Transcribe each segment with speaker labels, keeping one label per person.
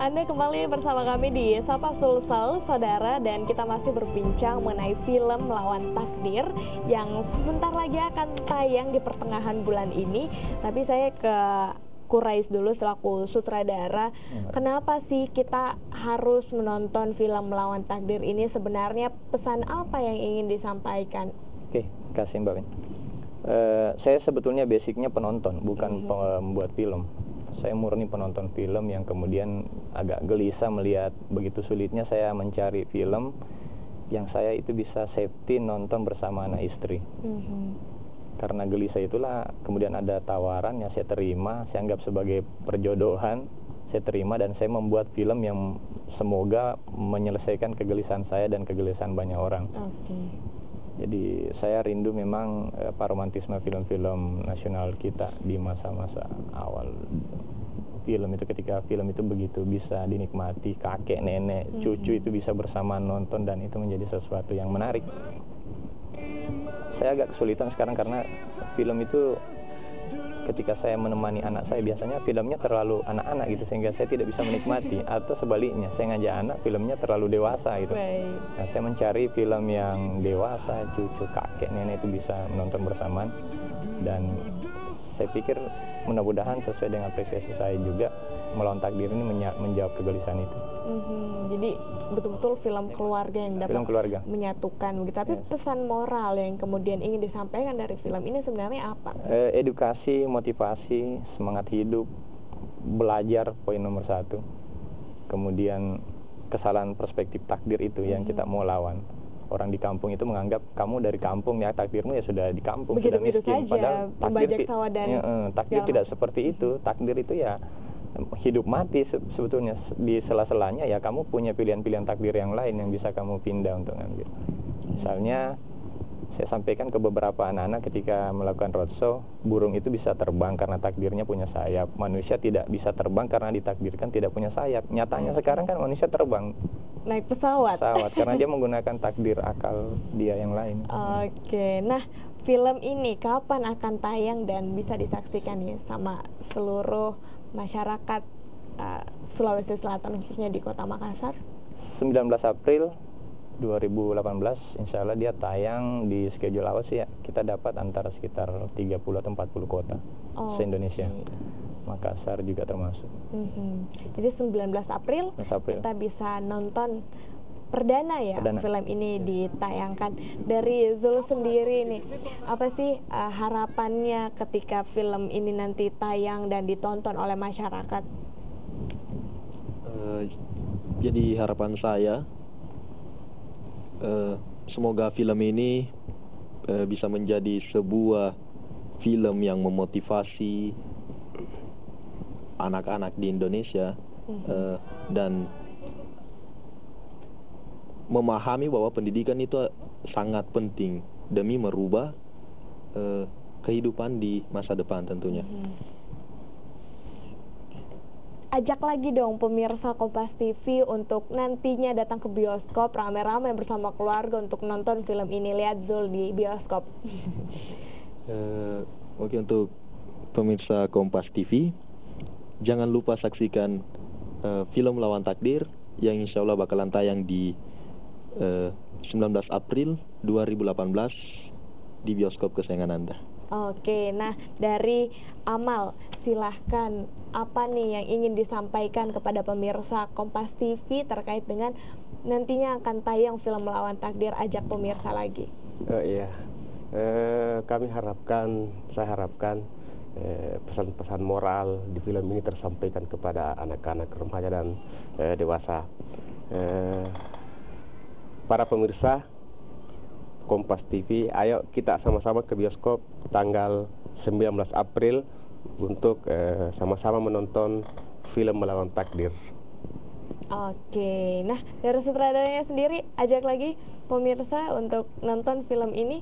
Speaker 1: Anda kembali bersama kami di Sapa Sulsel, saudara, dan kita masih berbincang mengenai film Melawan Takdir yang sebentar lagi akan tayang di pertengahan bulan ini. Tapi saya ke Kurais dulu selaku sutradara. Kenapa sih kita harus menonton film Melawan Takdir ini? Sebenarnya pesan apa yang ingin disampaikan?
Speaker 2: Oke, kasih Mbak Win. Saya sebetulnya basicnya penonton, bukan pembuat film. Saya murni penonton film yang kemudian agak gelisah melihat begitu sulitnya saya mencari film yang saya itu bisa safety nonton bersama anak istri. Karena gelisah itulah kemudian ada tawaran yang saya terima, saya anggap sebagai perjodohan, saya terima dan saya membuat film yang semoga menyelesaikan kegelisahan saya dan kegelisahan banyak orang. Jadi saya rindu memang romantisme film-film nasional kita di masa-masa awal film itu, ketika film itu begitu bisa dinikmati kakek, nenek, cucu itu bisa bersama nonton dan itu menjadi sesuatu yang menarik. Saya agak kesulitan sekarang karena film itu ketika saya menemani anak saya biasanya filmnya terlalu anak-anak gitu sehingga saya tidak bisa menikmati, atau sebaliknya saya ngajak anak filmnya terlalu dewasa gitu. Nah, saya mencari film yang dewasa, cucu, kakek, nenek itu bisa menonton bersamaan dan saya pikir mudah-mudahan sesuai dengan apresiasi saya juga Melawan Takdir ini menjawab kegelisahan itu.
Speaker 1: Jadi betul-betul film keluarga yang dapat menyatukan begitu. Tapi pesan moral yang kemudian ingin disampaikan dari film ini sebenarnya apa?
Speaker 2: Edukasi, motivasi, semangat hidup, belajar poin nomor 1. Kemudian kesalahan perspektif takdir itu yang kita mau lawan. Orang di kampung itu menganggap kamu dari kampung ya, takdirmu ya sudah di kampung, sudah miskin.
Speaker 1: Padahal
Speaker 2: takdir tidak seperti itu. Takdir itu ya hidup mati sebetulnya, di sela-selanya ya kamu punya pilihan-pilihan takdir yang lain yang bisa kamu pindah untuk ngambil. Misalnya saya sampaikan ke beberapa anak-anak ketika melakukan roadshow, burung itu bisa terbang karena takdirnya punya sayap. Manusia tidak bisa terbang karena ditakdirkan tidak punya sayap. Nyatanya sekarang kan manusia terbang
Speaker 1: naik pesawat
Speaker 2: karena dia menggunakan takdir akal dia yang lain.
Speaker 1: Oke, nah film ini kapan akan tayang dan bisa disaksikan ya sama seluruh masyarakat Sulawesi Selatan khususnya di Kota Makassar? 19
Speaker 2: April 2018 insya Allah dia tayang. Di schedule awal sih ya kita dapat antara sekitar 30 atau 40 kota se-Indonesia. Makassar juga termasuk.
Speaker 1: Jadi 19 April kita bisa nonton perdana ya film ini ditayangkan. Dari Zul sendiri nih, apa sih harapannya ketika film ini nanti tayang dan ditonton oleh masyarakat?
Speaker 3: Jadi harapan saya semoga film ini bisa menjadi sebuah film yang memotivasi anak-anak di Indonesia dan memahami bahwa pendidikan itu sangat penting demi merubah kehidupan di masa depan tentunya.
Speaker 1: Ajak lagi dong pemirsa Kompas TV untuk nantinya datang ke bioskop rame-rame bersama keluarga untuk nonton film ini. Lihat Zul di bioskop.
Speaker 3: Oke, untuk pemirsa Kompas TV, jangan lupa saksikan film Melawan Takdir yang insya Allah bakalan tayang di 19 April 2018 di bioskop kesayangan Anda.
Speaker 1: Oke, nah dari Amal, silahkan apa nih yang ingin disampaikan kepada pemirsa Kompas TV terkait dengan nantinya akan tayang film Melawan Takdir? Ajak pemirsa lagi.
Speaker 4: Saya harapkan pesan-pesan moral di film ini tersampaikan kepada anak-anak, remaja dan dewasa. Para pemirsa Kompas TV, ayo kita sama-sama ke bioskop tanggal 19 April untuk sama-sama menonton film Melawan Takdir.
Speaker 1: Oke, nah dari sutradaranya sendiri, ajak lagi pemirsa untuk nonton film ini.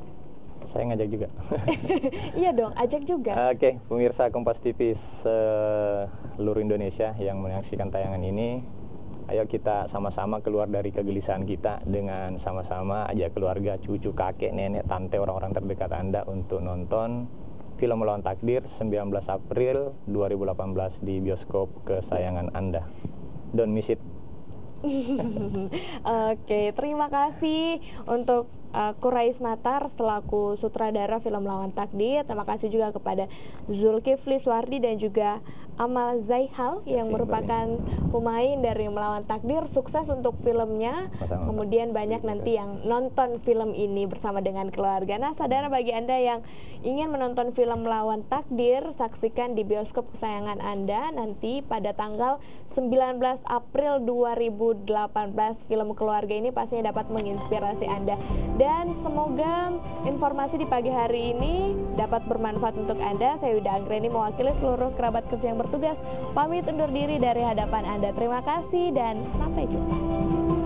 Speaker 2: Saya ngajak juga.
Speaker 1: Iya dong, ajak juga.
Speaker 2: Oke, pemirsa Kompas TV seluruh Indonesia yang menyaksikan tayangan ini, ayo kita sama-sama keluar dari kegelisahan kita dengan sama-sama ajak keluarga, cucu, kakek, nenek, tante, orang-orang terdekat Anda untuk nonton film Melawan Takdir 19 April 2018 di bioskop kesayangan Anda. don't miss it.
Speaker 1: Oke, terima kasih untuk Qurais Matar selaku sutradara film Lawan Takdir. Terima kasih juga kepada Zulkifli Suwardi dan juga Amal Zaihal yang merupakan pemain dari Melawan Takdir. Sukses untuk filmnya.
Speaker 2: Sama-sama.
Speaker 1: Kemudian banyak nanti yang nonton film ini bersama dengan keluarga. Nah, saudara, bagi Anda yang ingin menonton film Melawan Takdir, saksikan di bioskop kesayangan Anda nanti pada tanggal 19 April 2018. Film keluarga ini pastinya dapat menginspirasi Anda. Dan semoga informasi di pagi hari ini dapat bermanfaat untuk Anda. Saya Wida Anggreni mewakili seluruh kerabat kerja yang bertugas. Pamit undur diri dari hadapan Anda. Terima kasih dan sampai jumpa.